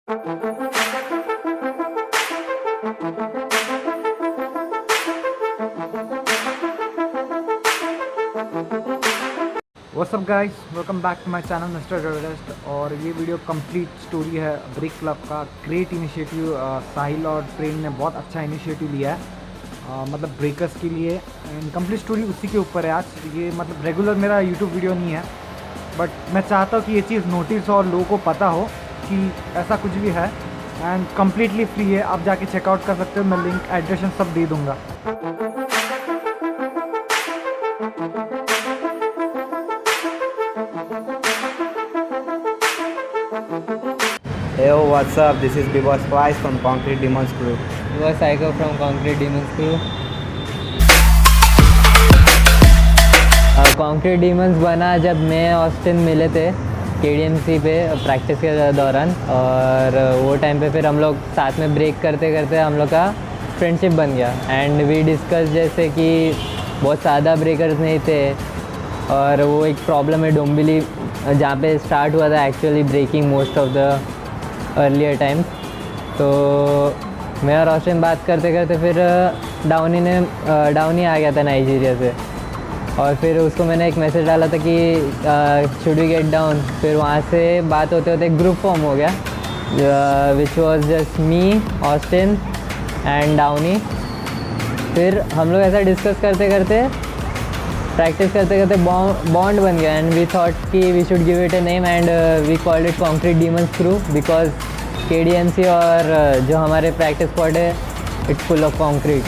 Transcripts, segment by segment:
What's up guys, welcome back to my channel mister Driverist. और ये video complete story है break club का। Great initiative Sahil और ट्रेन ने बहुत अच्छा इनिशिएटिव लिया है, मतलब ब्रेकर्स के लिए। कंप्लीट स्टोरी उसी के ऊपर है आज। ये मतलब रेगुलर मेरा यूट्यूब वीडियो नहीं है, बट मैं चाहता हूँ कि ये चीज़ नोटिस और लोगों को पता हो कि ऐसा कुछ भी है। एंड कम्प्लीटली फ्री है, आप जाके चेकआउट कर सकते हो। मैं लिंक एड्रेस सब दे दूँगा। Hey, what's up? This is B-Boy Spice from Concrete Demons Crew. You are Psycho from Concrete Demons Crew. Concrete Demons बना जब मैं ऑस्टिन मिले थे KDMC पे प्रैक्टिस के दौरान, और वो टाइम पे फिर हम लोग साथ में ब्रेक करते करते हम लोग का फ्रेंडशिप बन गया। एंड वी डिस्कस जैसे कि बहुत सादा ब्रेकर्स नहीं थे, और वो एक प्रॉब्लम है डोंबिवली जहाँ पे स्टार्ट हुआ था actually breaking most of the earlier time. तो मैं और ऑस्टिन बात करते करते फिर डाउनी आ गया था नाइजीरिया से, और फिर उसको मैंने एक मैसेज डाला था कि शुड वी गेट डाउन। फिर वहाँ से बात होते होते एक ग्रुप फॉर्म हो गया, which was just me, Austin and Downey. फिर हम लोग ऐसा डिस्कस करते करते प्रैक्टिस करते करते बॉन्ड बन गया। एंड वी थॉट कि we should give it a name, and we called it concrete demons crew because KDMC और जो हमारे प्रैक्टिस स्पॉट है it's full of concrete.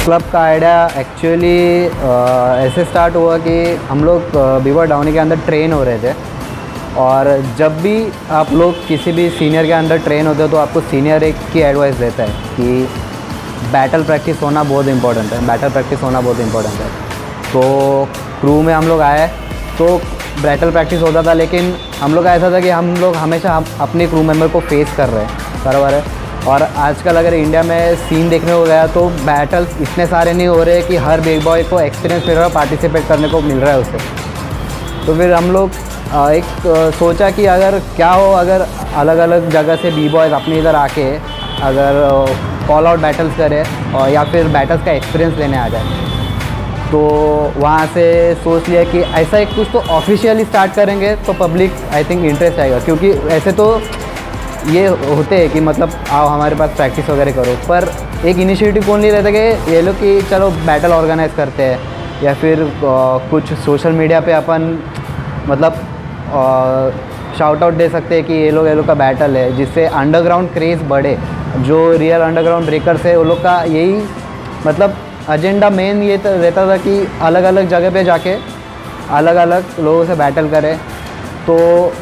Club का आइडिया एक्चुअली ऐसे स्टार्ट हुआ कि हम लोग बीवर डाउनी के अंदर ट्रेन हो रहे थे, और जब भी आप लोग किसी भी सीनियर के अंदर ट्रेन होते हो तो आपको सीनियर एक की एडवाइस देता है कि बैटल प्रैक्टिस होना बहुत इंपॉर्टेंट है, बैटल प्रैक्टिस होना बहुत इंपॉर्टेंट है। तो क्रू में हम लोग आए तो बैटल प्रैक्टिस होता था, लेकिन हम लोग का ऐसा था कि हम लोग हमेशा अपने क्रू मेंबर को फेस कर रहे हैं, बराबर है। और आजकल अगर इंडिया में सीन देखने को गया तो बैटल्स इतने सारे नहीं हो रहे कि हर बिग बॉय को एक्सपीरियंस मिल रहा है, पार्टिसिपेट करने को मिल रहा है उससे। तो फिर हम लोग एक सोचा कि अगर क्या हो अगर अलग अलग जगह से बी बॉयज़ अपने इधर आके अगर कॉल आउट बैटल्स करें और या फिर बैटल्स का एक्सपीरियंस लेने आ जाए। तो वहाँ से सोच लिया कि ऐसा एक कुछ तो ऑफिशियली स्टार्ट करेंगे तो पब्लिक आई थिंक इंटरेस्ट आएगा, क्योंकि ऐसे तो ये होते हैं कि मतलब आओ हमारे पास प्रैक्टिस वगैरह करो, पर एक इनिशिएटिव कौन नहीं रहता कि ये लोग कि चलो बैटल ऑर्गेनाइज करते हैं, या फिर कुछ सोशल मीडिया पे अपन मतलब शाउट आउट दे सकते हैं कि ये लोग का बैटल है, जिससे अंडरग्राउंड क्रेज़ बढ़े। जो रियल अंडरग्राउंड ब्रेकर्स है वो लोग का यही मतलब एजेंडा मेन ये रहता था कि अलग अलग जगह पे जाके अलग अलग लोगों से बैटल करें। तो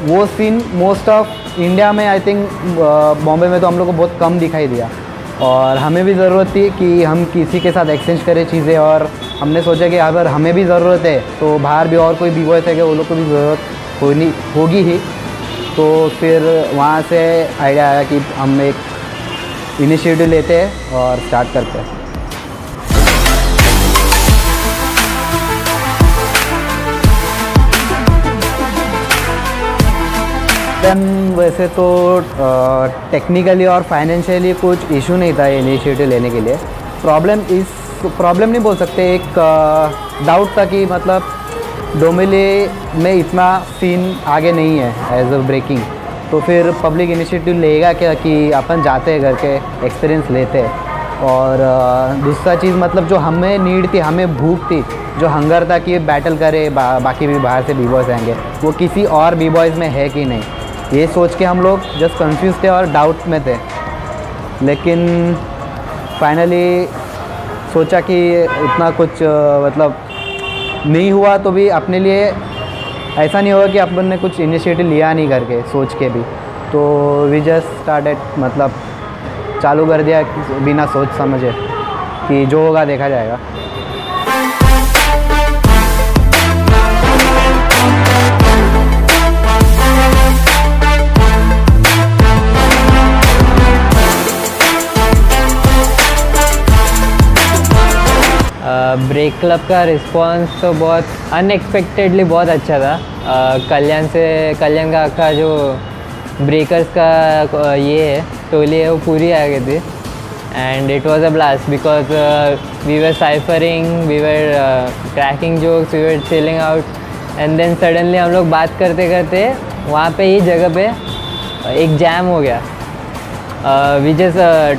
वो सीन मोस्ट ऑफ इंडिया में आई थिंक बॉम्बे में तो हम लोग को बहुत कम दिखाई दिया, और हमें भी ज़रूरत थी कि हम किसी के साथ एक्सचेंज करें चीज़ें। और हमने सोचा कि अगर हमें भी ज़रूरत है तो बाहर भी और कोई बी बॉयज़ है कि वो लोग को भी ज़रूरत होगी ही। तो फिर वहाँ से आइडिया आया कि हम एक इनिशिएटिव लेते हैं और स्टार्ट करते हैं। वैसे तो टेक्निकली और फाइनेंशियली कुछ इशू नहीं था ये इनिशिएटिव लेने के लिए। प्रॉब्लम नहीं बोल सकते, एक डाउट था कि मतलब डोमिवली में इतना सीन आगे नहीं है एज अ ब्रेकिंग। तो फिर पब्लिक इनिशिएटिव लेगा क्या कि अपन जाते हैं करके एक्सपीरियंस लेते हैं। और दूसरा चीज़ मतलब जो हमें नीड थी, हमें भूख थी, जो हंगर था कि बैटल करे बाकी भी बाहर से बी बॉयज़ आएंगे, वो किसी और बी बॉयज़ में है कि नहीं, ये सोच के हम लोग जस्ट कंफ्यूज थे और डाउट में थे। लेकिन फाइनली सोचा कि इतना कुछ मतलब नहीं हुआ तो भी अपने लिए ऐसा नहीं होगा कि अपन ने कुछ इनिशिएटिव लिया नहीं करके सोच के भी। तो वी जस्ट स्टार्टेड, मतलब चालू कर दिया बिना सोच समझे कि जो होगा देखा जाएगा। ब्रेक क्लब का रिस्पांस तो बहुत अनएक्सपेक्टेडली बहुत अच्छा था। कल्याण का आका जो ब्रेकर्स का ये है टोली है वो पूरी आ गई थी and it was a blast because we were cyphering, we were cracking jokes, we were chilling out and then suddenly हम लोग बात करते करते वहाँ पे ही जगह पे एक जैम हो गया। We just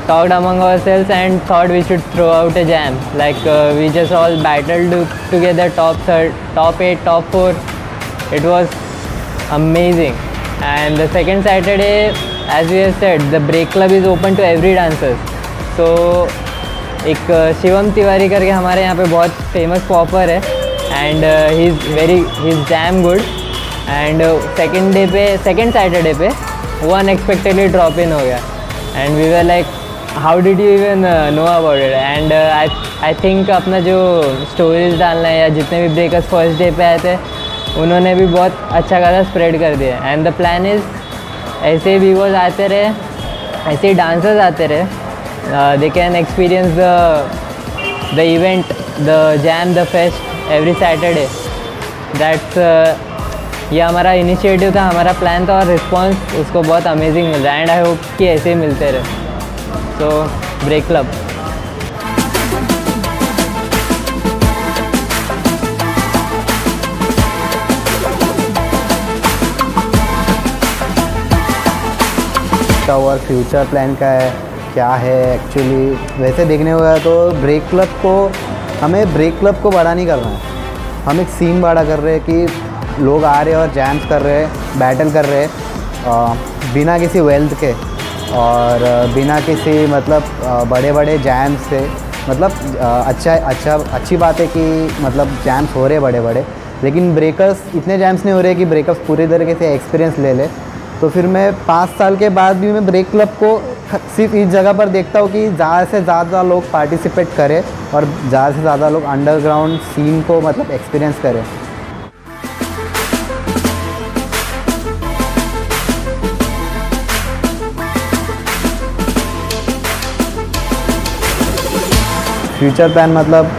talked among ourselves and thought we should throw out a jam. Like we just all battled together, top 8, top 4. It was amazing. And the second Saturday, as we have said, the break club is open to every dancers. So एक शिवम तिवारी करके हमारे यहाँ पे बहुत famous popper है and he is damn good. And second Saturday पे वो unexpectedly drop in हो गया and we were like how did you even know about it. And I think अपना जो स्टोरीज डालना है या जितने भी ब्रेकर्स फर्स्ट डे पे आए थे उन्होंने भी बहुत अच्छा खासा स्प्रेड कर दिया। एंड द प्लान इज़ ऐसे वीवर्स आते रहे, ऐसे डांसर्स आते रहे, they can experience the event, the jam, the fest every Saturday. That's ये हमारा इनिशिएटिव था, हमारा प्लान था और रिस्पांस उसको बहुत अमेजिंग मिल रहा है एंड आई होप कि ऐसे ही मिलते रहे। सो ब्रेक क्लब और फ्यूचर प्लान का है क्या है एक्चुअली। वैसे देखने होगा तो ब्रेक क्लब को हमें ब्रेक क्लब को बड़ा नहीं करना है, हम एक सीन बड़ा कर रहे हैं कि लोग आ रहे हैं और जैम्स कर रहे हैं, बैटल कर रहे हैं बिना किसी वेल्थ के और बिना किसी मतलब बड़े बड़े जैम्स से। मतलब अच्छी बात है कि मतलब जैम्स हो रहे बड़े बड़े, लेकिन ब्रेकर्स इतने जैम्स नहीं हो रहे कि ब्रेकर्स पूरी तरीके से एक्सपीरियंस ले ले। तो फिर मैं 5 साल के बाद भी मैं ब्रेक क्लब को सिर्फ इस जगह पर देखता हूँ कि ज़्यादा से ज़्यादा लोग पार्टिसिपेट करें और ज़्यादा से ज़्यादा लोग अंडरग्राउंड सीन को मतलब एक्सपीरियंस करें। फ्यूचर प्लान मतलब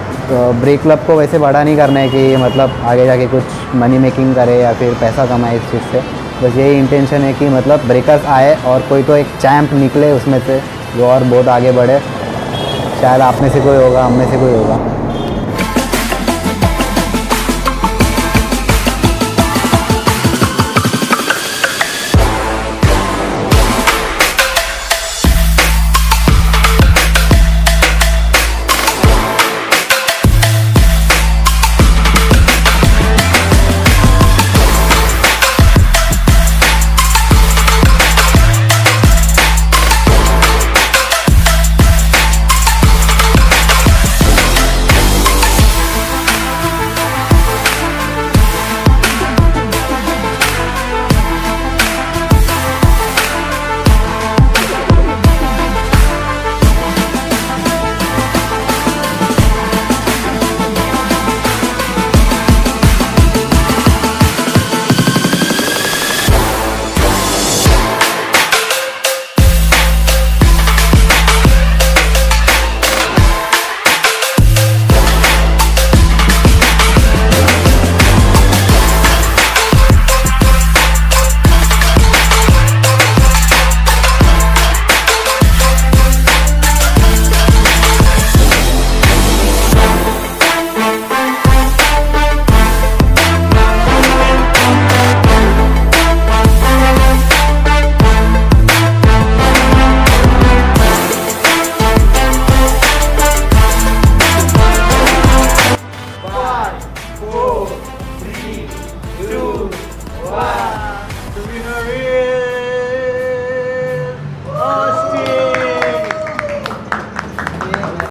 ब्रेक क्लब को वैसे बड़ा नहीं करना है कि मतलब आगे जाके कुछ मनी मेकिंग करे या फिर पैसा कमाए इस चीज़ से। बस यही इंटेंशन है कि मतलब ब्रेकर्स आए और कोई तो एक चैम्प निकले उसमें से जो और बहुत आगे बढ़े। शायद आप में से कोई होगा, हम में से कोई होगा।